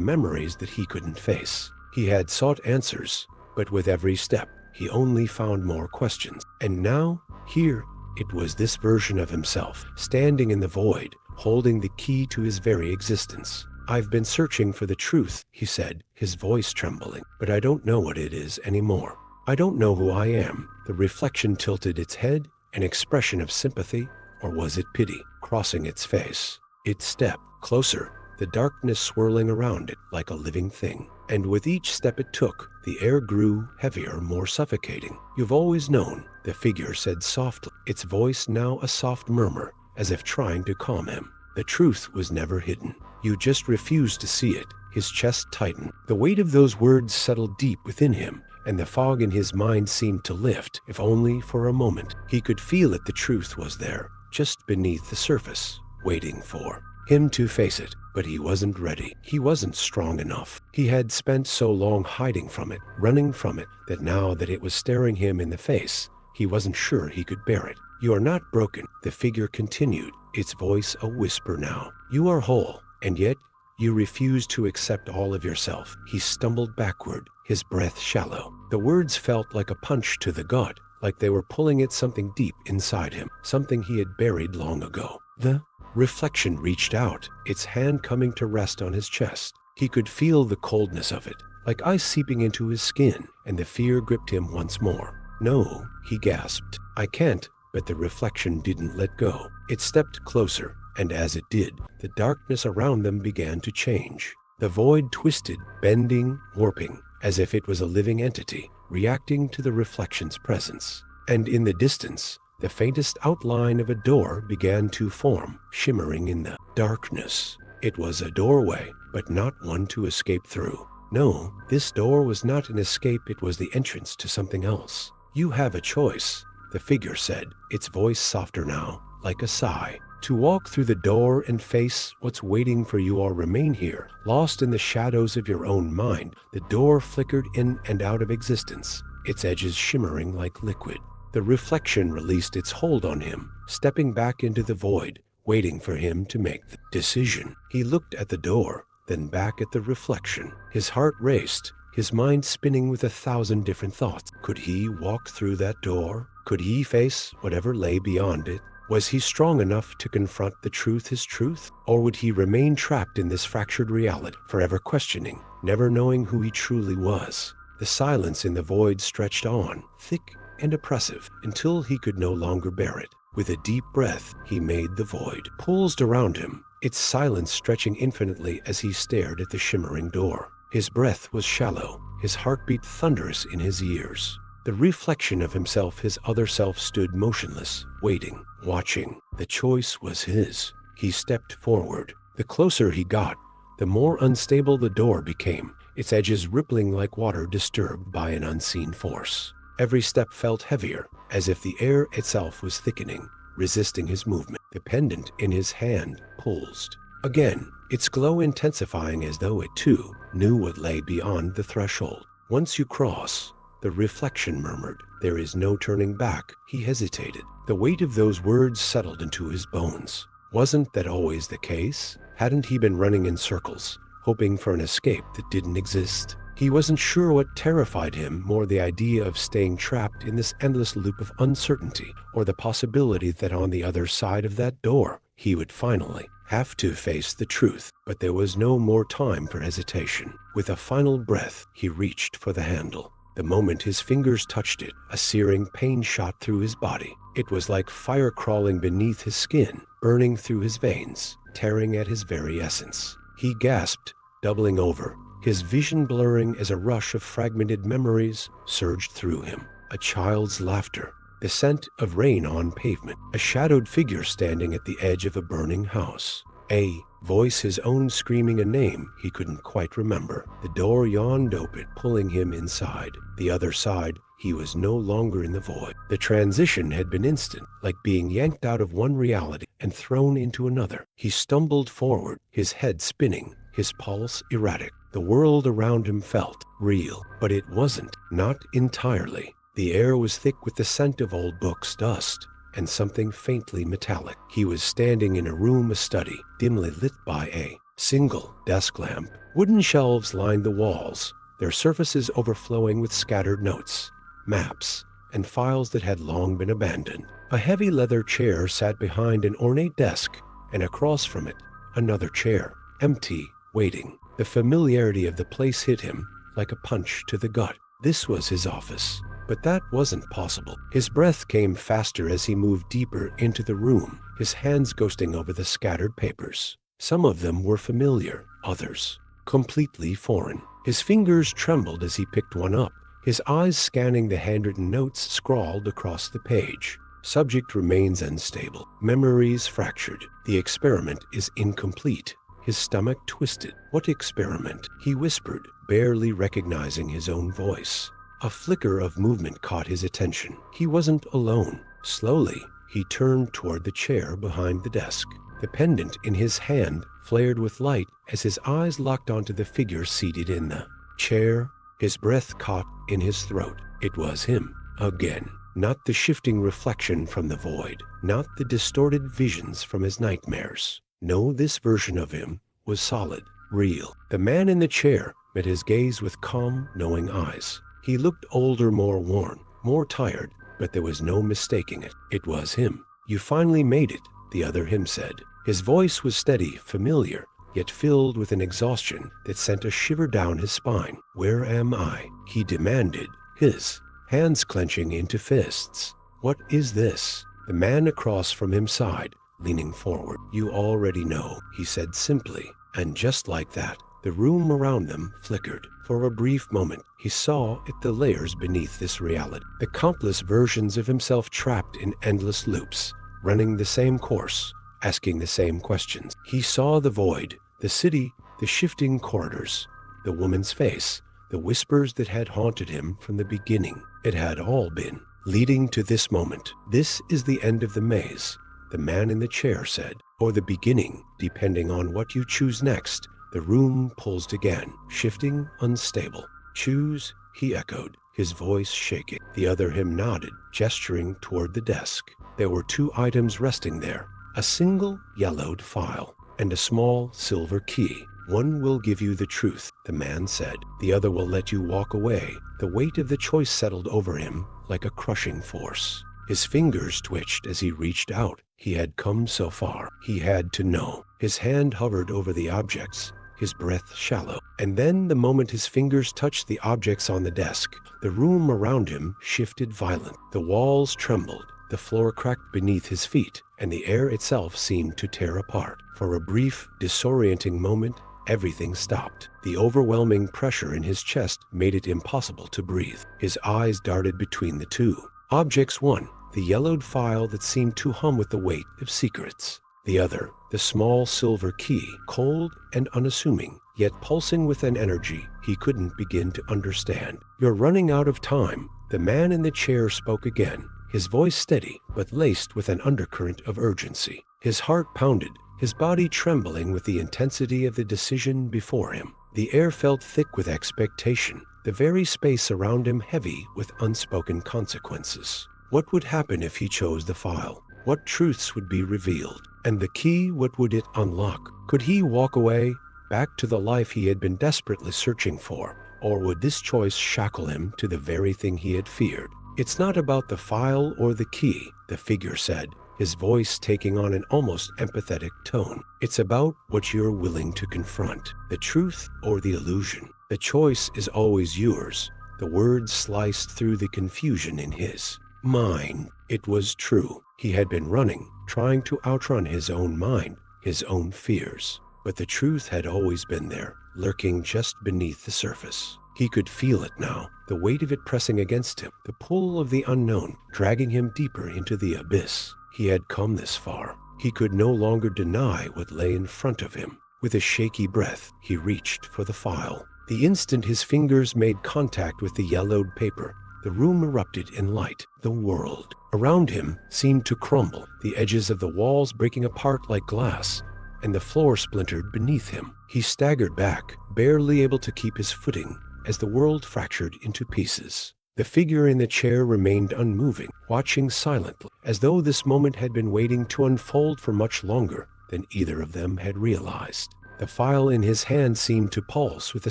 memories that he couldn't face. He had sought answers, but with every step, he only found more questions. And now, here, it was this version of himself, standing in the void, holding the key to his very existence. "I've been searching for the truth," he said, his voice trembling, "but I don't know what it is anymore. I don't know who I am." The reflection tilted its head, an expression of sympathy, or was it pity, crossing its face. It stepped closer, the darkness swirling around it like a living thing. And with each step it took, the air grew heavier, more suffocating. "You've always known," the figure said softly, its voice now a soft murmur, as if trying to calm him. "The truth was never hidden. You just refused to see it." His chest tightened. The weight of those words settled deep within him, and the fog in his mind seemed to lift, if only for a moment. He could feel that the truth was there, just beneath the surface, waiting for him to face it. But he wasn't ready. He wasn't strong enough. He had spent so long hiding from it, running from it, that now that it was staring him in the face, he wasn't sure he could bear it. "You are not broken," the figure continued, its voice a whisper now. "You are whole, and yet you refuse to accept all of yourself." He stumbled backward, his breath shallow. The words felt like a punch to the gut, like they were pulling at something deep inside him, something he had buried long ago. The reflection reached out, its hand coming to rest on his chest. He could feel the coldness of it, like ice seeping into his skin, and the fear gripped him once more. "No," he gasped. "I can't." But the reflection didn't let go. It stepped closer, and as it did, the darkness around them began to change. The void twisted, bending, warping, as if it was a living entity, reacting to the reflection's presence. And in the distance, the faintest outline of a door began to form, shimmering in the darkness. It was a doorway, but not one to escape through. No, this door was not an escape, it was the entrance to something else. "You have a choice," the figure said, its voice softer now, like a sigh. "To walk through the door and face what's waiting for you, or remain here, lost in the shadows of your own mind." The door flickered in and out of existence, its edges shimmering like liquid. The reflection released its hold on him, stepping back into the void, waiting for him to make the decision. He looked at the door, then back at the reflection. His heart raced, his mind spinning with 1,000 different thoughts. Could he walk through that door? Could he face whatever lay beyond it? Was he strong enough to confront the truth, his truth? Or would he remain trapped in this fractured reality, forever questioning, never knowing who he truly was? The silence in the void stretched on, thick and oppressive, until he could no longer bear it. With a deep breath, he made the void pulsed around him, its silence stretching infinitely as he stared at the shimmering door. His breath was shallow, his heartbeat thunderous in his ears. The reflection of himself, his other self, stood motionless, waiting, watching. The choice was his. He stepped forward. The closer he got, the more unstable the door became, its edges rippling like water disturbed by an unseen force. Every step felt heavier, as if the air itself was thickening, resisting his movement. The pendant in his hand pulsed again, its glow intensifying as though it too knew what lay beyond the threshold. "Once you cross," the reflection murmured, "there is no turning back." He hesitated. The weight of those words settled into his bones. Wasn't that always the case? Hadn't he been running in circles, hoping for an escape that didn't exist? He wasn't sure what terrified him more, the idea of staying trapped in this endless loop of uncertainty, or the possibility that on the other side of that door, he would finally have to face the truth. But there was no more time for hesitation. With a final breath, he reached for the handle. The moment his fingers touched it, a searing pain shot through his body. It was like fire crawling beneath his skin, burning through his veins, tearing at his very essence. He gasped, doubling over, his vision blurring as a rush of fragmented memories surged through him. A child's laughter, the scent of rain on pavement, a shadowed figure standing at the edge of a burning house. A voice, his own, screaming a name he couldn't quite remember. The door yawned open, pulling him inside. The other side, he was no longer in the void. The transition had been instant, like being yanked out of one reality and thrown into another. He stumbled forward, his head spinning, his pulse erratic. The world around him felt real, but it wasn't, not entirely. The air was thick with the scent of old books, dust, and something faintly metallic. He was standing in a room, a study, dimly lit by a single desk lamp. Wooden shelves lined the walls, their surfaces overflowing with scattered notes, maps, and files that had long been abandoned. A heavy leather chair sat behind an ornate desk, and across from it, another chair, empty, waiting. The familiarity of the place hit him like a punch to the gut. This was his office. But that wasn't possible. His breath came faster as he moved deeper into the room, his hands ghosting over the scattered papers. Some of them were familiar, others completely foreign. His fingers trembled as he picked one up, his eyes scanning the handwritten notes scrawled across the page. Subject remains unstable. Memories fractured. The experiment is incomplete. His stomach twisted. What experiment? He whispered, barely recognizing his own voice. A flicker of movement caught his attention. He wasn't alone. Slowly, he turned toward the chair behind the desk. The pendant in his hand flared with light as his eyes locked onto the figure seated in the chair. His breath caught in his throat. It was him, again. Not the shifting reflection from the void, not the distorted visions from his nightmares. No, this version of him was solid, real. The man in the chair met his gaze with calm, knowing eyes. He looked older, more worn, more tired, but there was no mistaking it. It was him. You finally made it, the other him said. His voice was steady, familiar, yet filled with an exhaustion that sent a shiver down his spine. Where am I? He demanded, his hands clenching into fists. What is this? The man across from him sighed, leaning forward. You already know, he said simply, and just like that, the room around them flickered. For a brief moment, he saw the layers beneath this reality, the countless versions of himself trapped in endless loops, running the same course, asking the same questions. He saw the void, the city, the shifting corridors, the woman's face, the whispers that had haunted him from the beginning. It had all been leading to this moment. This is the end of the maze, the man in the chair said, or the beginning, depending on what you choose next. The room pulsed again, shifting, unstable. Choose, he echoed, his voice shaking. The other him nodded, gesturing toward the desk. There were two items resting there, a single yellowed file and a small silver key. One will give you the truth, the man said. The other will let you walk away. The weight of the choice settled over him like a crushing force. His fingers twitched as he reached out. He had come so far. He had to know. His hand hovered over the objects, his breath shallow. And then, the moment his fingers touched the objects on the desk, the room around him shifted violently. The walls trembled, the floor cracked beneath his feet, and the air itself seemed to tear apart. For a brief, disorienting moment, everything stopped. The overwhelming pressure in his chest made it impossible to breathe. His eyes darted between the two objects. One, the yellowed file that seemed to hum with the weight of secrets. The other, the small silver key, cold and unassuming, yet pulsing with an energy he couldn't begin to understand. You're running out of time. The man in the chair spoke again, his voice steady but laced with an undercurrent of urgency. His heart pounded, his body trembling with the intensity of the decision before him. The air felt thick with expectation, the very space around him heavy with unspoken consequences. What would happen if he chose the file? What truths would be revealed? And the key, what would it unlock? Could he walk away, back to the life he had been desperately searching for? Or would this choice shackle him to the very thing he had feared? It's not about the file or the key, the figure said, his voice taking on an almost empathetic tone. It's about what you're willing to confront, the truth or the illusion. The choice is always yours. The words sliced through the confusion in his mind. It was true. He had been running, trying to outrun his own mind, his own fears. But the truth had always been there, lurking just beneath the surface. He could feel it now, the weight of it pressing against him, the pull of the unknown, dragging him deeper into the abyss. He had come this far. He could no longer deny what lay in front of him. With a shaky breath, he reached for the file. The instant his fingers made contact with the yellowed paper, the room erupted in light. The world around him seemed to crumble, the edges of the walls breaking apart like glass, and the floor splintered beneath him. He staggered back, barely able to keep his footing, as the world fractured into pieces. The figure in the chair remained unmoving, watching silently, as though this moment had been waiting to unfold for much longer than either of them had realized. The file in his hand seemed to pulse with a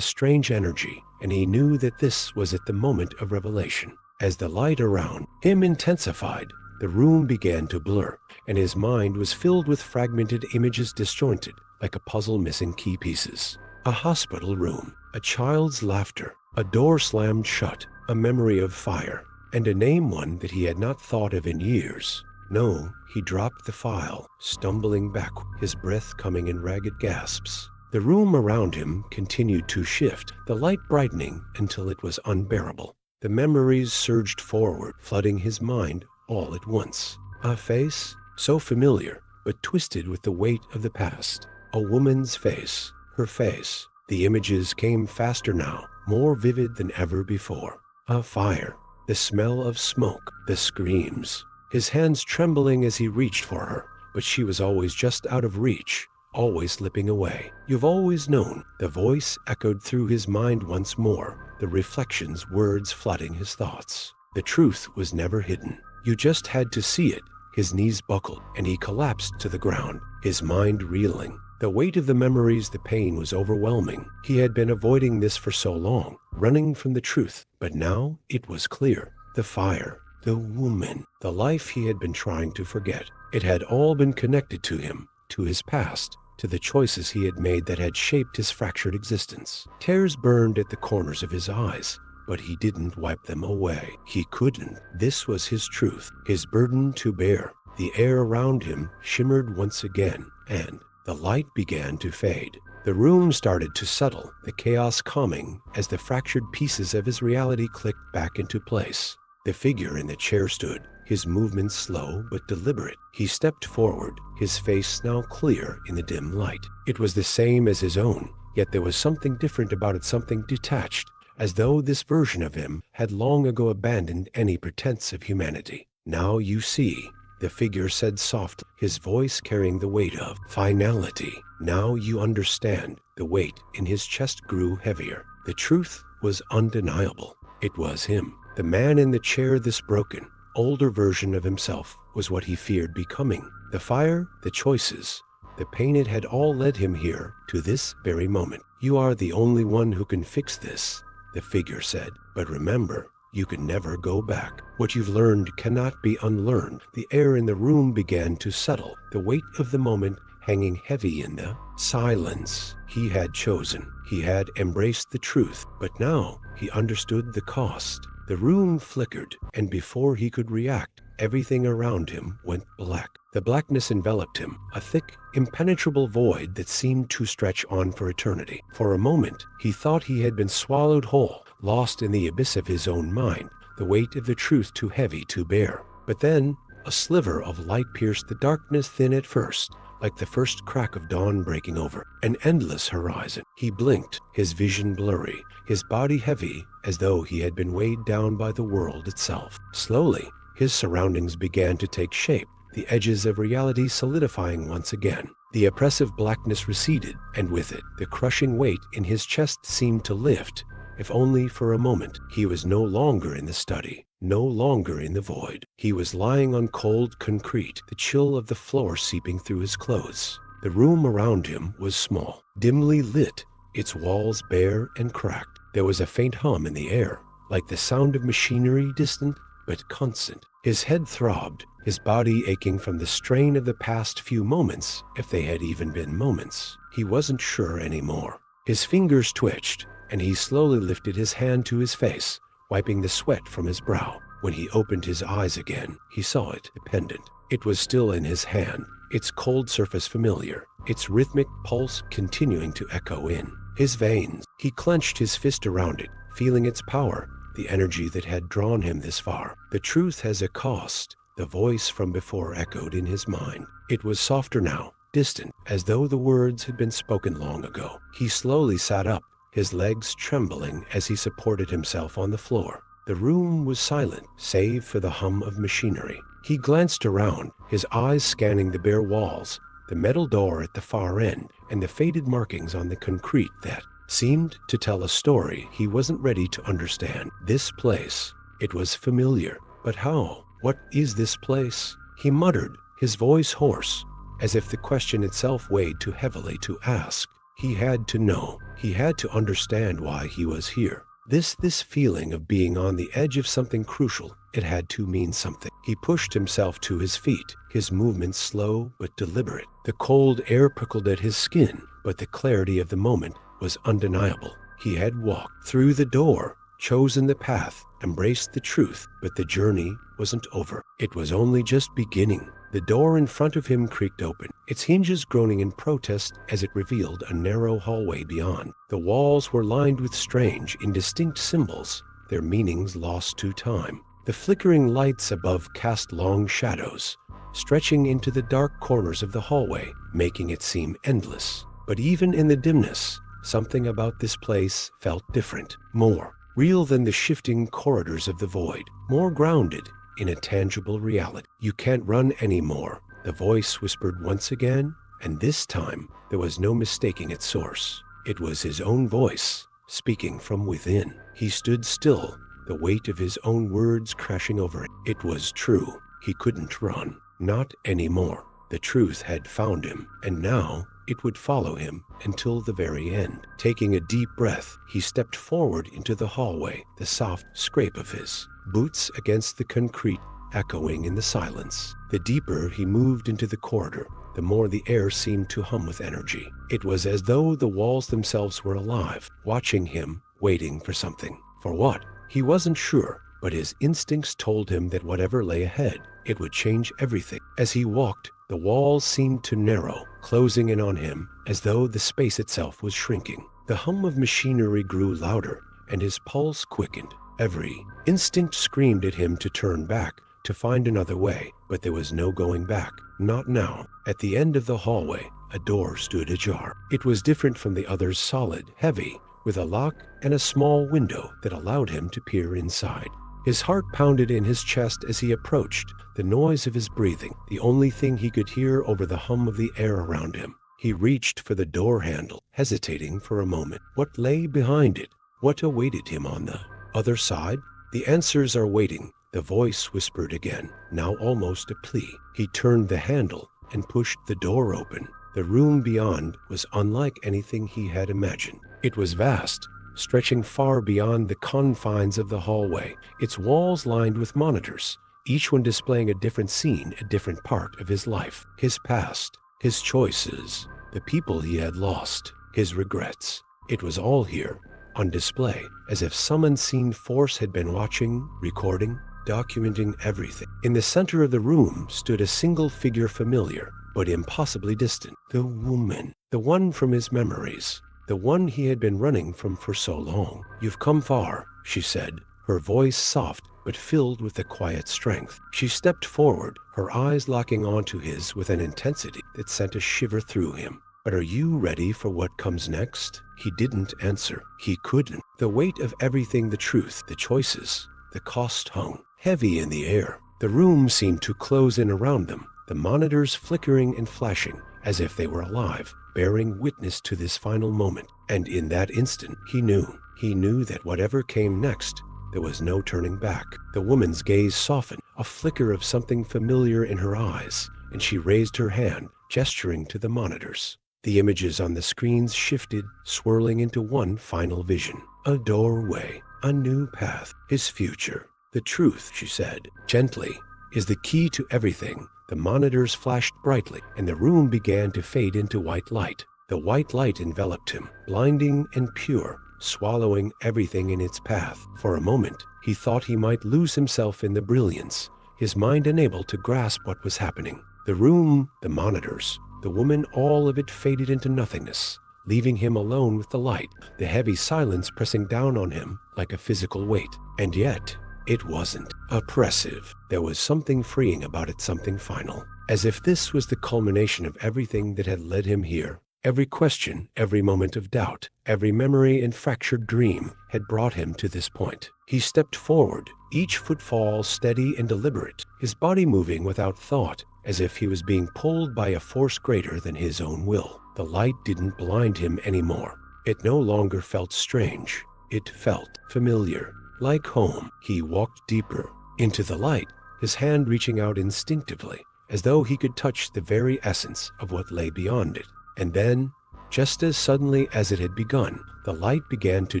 strange energy, and he knew that this was at the moment of revelation. As the light around him intensified, the room began to blur, and his mind was filled with fragmented images disjointed, like a puzzle missing key pieces. A hospital room, a child's laughter, a door slammed shut, a memory of fire, and a name one that he had not thought of in years. No, he dropped the file, stumbling back, his breath coming in ragged gasps. The room around him continued to shift, the light brightening until it was unbearable. The memories surged forward, flooding his mind all at once. A face, so familiar, but twisted with the weight of the past. A woman's face, her face. The images came faster now, more vivid than ever before. A fire, the smell of smoke, the screams. His hands trembling as he reached for her, but she was always just out of reach, always slipping away. You've always known. The voice echoed through his mind once more, the reflections, words flooding his thoughts. The truth was never hidden. You just had to see it. His knees buckled, and he collapsed to the ground, his mind reeling. The weight of the memories, the pain was overwhelming. He had been avoiding this for so long, running from the truth, but now it was clear. The fire, the woman, the life he had been trying to forget. It had all been connected to him, to his past, to the choices he had made that had shaped his fractured existence. Tears burned at the corners of his eyes, but he didn't wipe them away. He couldn't. This was his truth, his burden to bear. The air around him shimmered once again, and the light began to fade. The room started to settle, the chaos calming as the fractured pieces of his reality clicked back into place. The figure in the chair stood, his movements slow but deliberate. He stepped forward, his face now clear in the dim light. It was the same as his own, yet there was something different about it, something detached, as though this version of him had long ago abandoned any pretense of humanity. Now you see, the figure said softly, his voice carrying the weight of finality. Now you understand. The weight in his chest grew heavier. The truth was undeniable. It was him. The man in the chair, this broken, older version of himself, was what he feared becoming. The fire, the choices, the pain, it had all led him here, to this very moment. You are the only one who can fix this, the figure said. But remember, you can never go back. What you've learned cannot be unlearned. The air in the room began to settle, the weight of the moment hanging heavy in the silence. He had chosen. He had embraced the truth, but now he understood the cost. The room flickered, and before he could react, everything around him went black. The blackness enveloped him, a thick, impenetrable void that seemed to stretch on for eternity. For a moment, he thought he had been swallowed whole, lost in the abyss of his own mind, the weight of the truth too heavy to bear. But then, a sliver of light pierced the darkness, thin at first, like the first crack of dawn breaking over an endless horizon. He blinked, his vision blurry, his body heavy, as though he had been weighed down by the world itself. Slowly, his surroundings began to take shape, the edges of reality solidifying once again. The oppressive blackness receded, and with it, the crushing weight in his chest seemed to lift, if only for a moment. He was no longer in the study, no longer in the void. He was lying on cold concrete, the chill of the floor seeping through his clothes. The room around him was small, dimly lit, its walls bare and cracked. There was a faint hum in the air, like the sound of machinery, distant but constant. His head throbbed, his body aching from the strain of the past few moments, if they had even been moments. He wasn't sure anymore. His fingers twitched, and he slowly lifted his hand to his face, wiping the sweat from his brow. When he opened his eyes again, he saw it, pendant. It was still in his hand, its cold surface familiar, its rhythmic pulse continuing to echo in his veins. He clenched his fist around it, feeling its power, the energy that had drawn him this far. The truth has a cost, the voice from before echoed in his mind. It was softer now, distant, as though the words had been spoken long ago. He slowly sat up, his legs trembling as he supported himself on the floor. The room was silent, save for the hum of machinery. He glanced around, his eyes scanning the bare walls, the metal door at the far end, and the faded markings on the concrete that seemed to tell a story he wasn't ready to understand. This place, it was familiar, but how? What is this place? He muttered, his voice hoarse, as if the question itself weighed too heavily to ask. He had to know. He had to understand why he was here. This feeling of being on the edge of something crucial, it had to mean something. He pushed himself to his feet, his movements slow but deliberate. The cold air prickled at his skin, but the clarity of the moment was undeniable. He had walked through the door, chosen the path, embraced the truth, but the journey wasn't over. It was only just beginning. The door in front of him creaked open, its hinges groaning in protest as it revealed a narrow hallway beyond. The walls were lined with strange, indistinct symbols, their meanings lost to time. The flickering lights above cast long shadows, stretching into the dark corners of the hallway, making it seem endless. But even in the dimness, something about this place felt different, more real than the shifting corridors of the void, more grounded in a tangible reality. You can't run anymore, the voice whispered once again, and this time there was no mistaking its source. It was his own voice, speaking from within. He stood still, the weight of his own words crashing over it. It was true. He couldn't run. Not anymore. The truth had found him, and now it would follow him until the very end. Taking a deep breath, he stepped forward into the hallway, the soft scrape of his boots against the concrete echoing in the silence. The deeper he moved into the corridor, the more the air seemed to hum with energy. It was as though the walls themselves were alive, watching him, waiting for something. For what? He wasn't sure, but his instincts told him that whatever lay ahead, it would change everything. As he walked, the walls seemed to narrow, closing in on him, as though the space itself was shrinking. The hum of machinery grew louder, and his pulse quickened. Every instinct screamed at him to turn back, to find another way, but there was no going back. Not now. At the end of the hallway, a door stood ajar. It was different from the others, solid, heavy, with a lock and a small window that allowed him to peer inside. His heart pounded in his chest as he approached, the noise of his breathing, the only thing he could hear over the hum of the air around him. He reached for the door handle, hesitating for a moment. What lay behind it? What awaited him on the other side? The answers are waiting, the voice whispered again, now almost a plea. He turned the handle and pushed the door open. The room beyond was unlike anything he had imagined. It was vast, stretching far beyond the confines of the hallway, its walls lined with monitors, each one displaying a different scene, a different part of his life, his past, his choices, the people he had lost, his regrets. It was all here, on display, as if some unseen force had been watching, recording, documenting everything. In the center of the room stood a single figure, familiar, but impossibly distant. The woman, the one from his memories, the one he had been running from for so long. "You've come far," she said, her voice soft but filled with a quiet strength. She stepped forward, her eyes locking onto his with an intensity that sent a shiver through him. "But are you ready for what comes next?" He didn't answer. He couldn't. The weight of everything, the truth, the choices, the cost hung heavy in the air. The room seemed to close in around them, the monitors flickering and flashing as if they were alive, bearing witness to this final moment. And in that instant, he knew that whatever came next, there was no turning back. The woman's gaze softened, a flicker of something familiar in her eyes, and she raised her hand, gesturing to the monitors. The images on the screens shifted, swirling into one final vision. A doorway, a new path, his future. "The truth," she said, gently, "is the key to everything." The monitors flashed brightly, and the room began to fade into white light. The white light enveloped him, blinding and pure, swallowing everything in its path. For a moment, he thought he might lose himself in the brilliance, his mind unable to grasp what was happening. The room, the monitors, the woman, all of it faded into nothingness, leaving him alone with the light, the heavy silence pressing down on him like a physical weight. And yet, it wasn't oppressive. There was something freeing about it, something final. As if this was the culmination of everything that had led him here, Every question, every moment of doubt, every memory and fractured dream had brought him to this point. He stepped forward, each footfall steady and deliberate, his body moving without thought, as if he was being pulled by a force greater than his own will. The light didn't blind him anymore. It no longer felt strange. It felt familiar. Like home, he walked deeper into the light, his hand reaching out instinctively, as though he could touch the very essence of what lay beyond it. And then, just as suddenly as it had begun, the light began to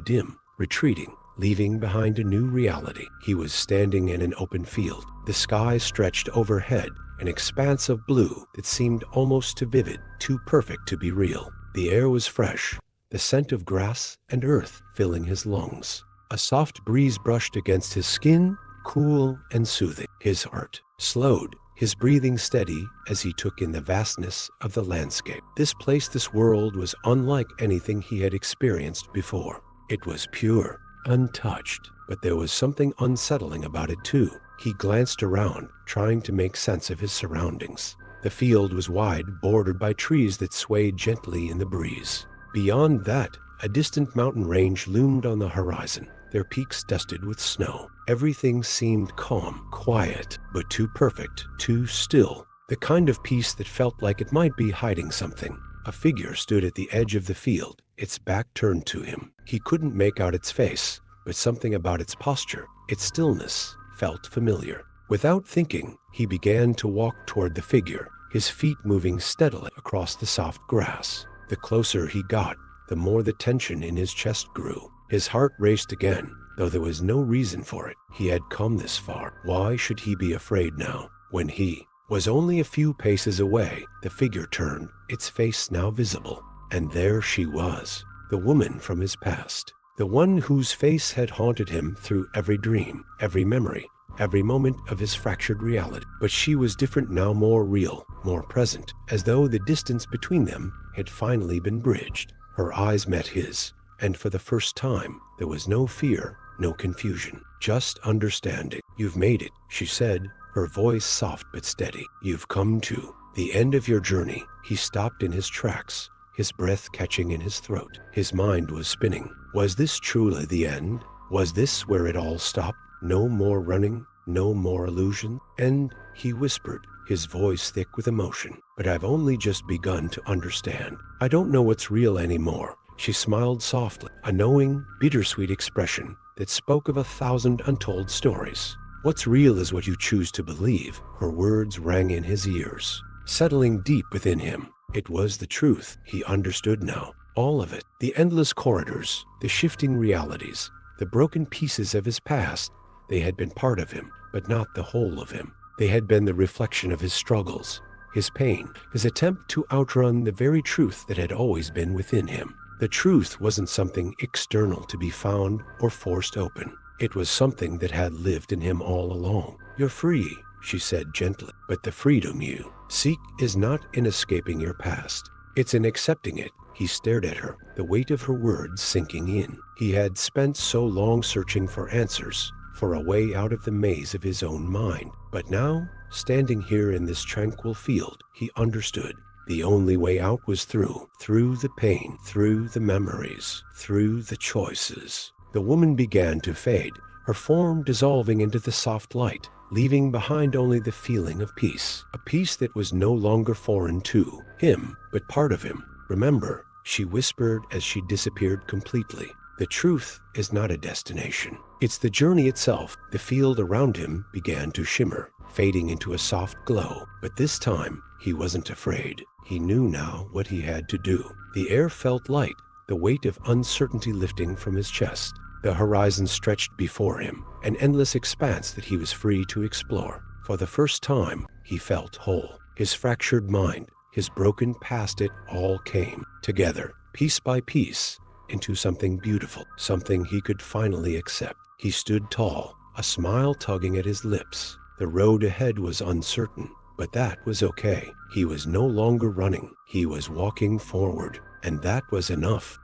dim, retreating, leaving behind a new reality. He was standing in an open field. The sky stretched overhead, an expanse of blue that seemed almost too vivid, too perfect to be real. The air was fresh, the scent of grass and earth filling his lungs. A soft breeze brushed against his skin, cool and soothing. His heart slowed, his breathing steady as he took in the vastness of the landscape. This place, this world, was unlike anything he had experienced before. It was pure, untouched, but there was something unsettling about it too. He glanced around, trying to make sense of his surroundings. The field was wide, bordered by trees that swayed gently in the breeze. Beyond that, a distant mountain range loomed on the horizon, their peaks dusted with snow. Everything seemed calm, quiet, but too perfect, too still. The kind of peace that felt like it might be hiding something. A figure stood at the edge of the field, its back turned to him. He couldn't make out its face, but something about its posture, its stillness, felt familiar. Without thinking, he began to walk toward the figure, his feet moving steadily across the soft grass. The closer he got, the more the tension in his chest grew. His heart raced again, though there was no reason for it. He had come this far. Why should he be afraid now? When he was only a few paces away, the figure turned, its face now visible. And there she was, the woman from his past. The one whose face had haunted him through every dream, every memory, every moment of his fractured reality. But she was different now, more real, more present, as though the distance between them had finally been bridged. Her eyes met his, and for the first time, there was no fear, no confusion, just understanding. "You've made it," she said, her voice soft but steady. "You've come to the end of your journey." He stopped in his tracks, his breath catching in his throat. His mind was spinning. Was this truly the end? Was this where it all stopped? No more running, no more illusion? And he whispered, his voice thick with emotion, "But I've only just begun to understand. I don't know what's real anymore." She smiled softly, a knowing, bittersweet expression that spoke of 1,000 untold stories. "What's real is what you choose to believe." Her words rang in his ears, settling deep within him. It was the truth. He understood now. All of it. The endless corridors, the shifting realities, the broken pieces of his past. They had been part of him, but not the whole of him. They had been the reflection of his struggles, his pain, his attempt to outrun the very truth that had always been within him. The truth wasn't something external to be found or forced open. It was something that had lived in him all along. "You're free," she said gently, "but the freedom you seek is not in escaping your past. It's in accepting it." He stared at her, the weight of her words sinking in. He had spent so long searching for answers, for a way out of the maze of his own mind. But now, standing here in this tranquil field, he understood. The only way out was through the pain, through the memories, through the choices. The woman began to fade, her form dissolving into the soft light, leaving behind only the feeling of peace, a peace that was no longer foreign to him, but part of him. "Remember," she whispered as she disappeared completely, "the truth is not a destination. It's the journey itself." The field around him began to shimmer, fading into a soft glow. But this time, he wasn't afraid. He knew now what he had to do. The air felt light, the weight of uncertainty lifting from his chest. The horizon stretched before him, an endless expanse that he was free to explore. For the first time, he felt whole. His fractured mind, his broken past, it all came together, piece by piece, into something beautiful, something he could finally accept. He stood tall, a smile tugging at his lips. The road ahead was uncertain, but that was okay. He was no longer running. He was walking forward, and that was enough.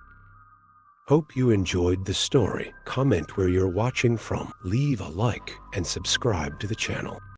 Hope you enjoyed the story. Comment where you're watching from, leave a like, and subscribe to the channel.